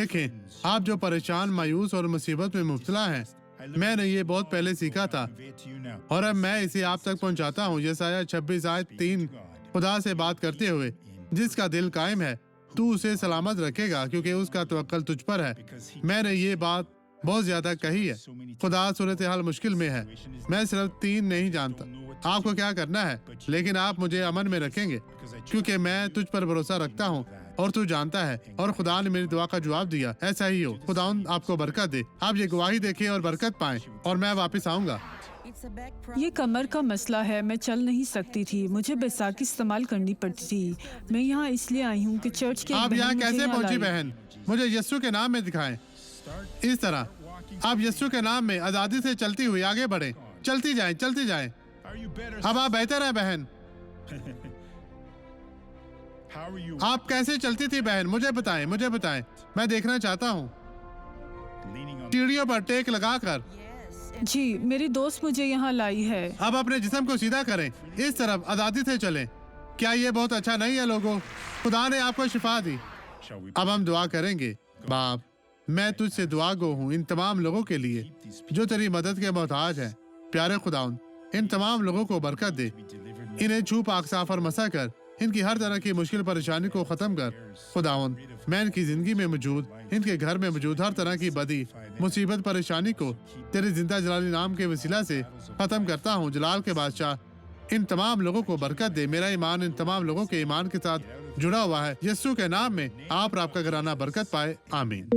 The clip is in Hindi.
देखें, आप जो परेशान, मायूस और मुसीबत में मुब्तला हैं, मैंने ये बहुत पहले सीखा था और अब मैं इसे आप तक पहुंचाता हूँ। यशायाह 26 आयत 3 खुदा से बात करते हुए, जिसका दिल कायम है तू उसे सलामत रखेगा क्योंकि उसका तवक्कल तुझ पर है। मैंने ये बात बहुत ज्यादा कही है। खुदा सूरत हाल मुश्किल में है। मैं सिर्फ 3 नहीं जानता आपको क्या करना है, लेकिन आप मुझे अमन में रखेंगे क्योंकि मैं तुझ पर भरोसा रखता हूँ और तू जानता है। और खुदा ने मेरी दुआ का जवाब दिया। ऐसा ही हो। खुदावंद आपको बरकत दे। आप ये गवाही देखें और बरकत पाएं और मैं वापस आऊंगा। ये कमर का मसला है, मैं चल नहीं सकती थी, मुझे बैसाखी इस्तेमाल करनी पड़ती थी। मैं यहाँ इसलिए आई हूँ कि चर्च के आप यहाँ कैसे पहुँची बहन? मुझे यीशु के नाम में दिखाएं। इस तरह आप यीशु के नाम में आजादी से चलती हुई आगे बढ़े। चलती जाएं, चलती जाएं। अब आप बेहतर हैं बहन। आप कैसे चलती थी बहन? मुझे बताएं, मुझे बताएं। मैं देखना चाहता हूँ। सीढ़ियों पर टेक लगाकर। जी, मेरी दोस्त मुझे यहाँ लाई है। अब अपने जिस्म को सीधा करें, इस तरफ आजादी से चलें। क्या ये बहुत अच्छा नहीं है लोगों? खुदा ने आपको शिफा दी। अब हम दुआ करेंगे। बाप, मैं तुझसे दुआ गो हूँ इन तमाम लोगों के लिए जो तेरी मदद के मोहताज हैं। प्यारे खुदाउन, इन तमाम लोगों को बरकत दे। इन्हें छू पाक साफ और मसा कर। इनकी हर तरह की मुश्किल परेशानी को खत्म कर। खुदावन, मैं इनकी जिंदगी में मौजूद, इनके घर में मौजूद हर तरह की बदी, मुसीबत, परेशानी को तेरे जिंदा जलाली नाम के वसीला से खत्म करता हूँ। जलाल के बादशाह, इन तमाम लोगों को बरकत दे। मेरा ईमान इन तमाम लोगों के ईमान के साथ जुड़ा हुआ है। यीशु के नाम में आप और आपका घराना बरकत पाए। आमीन।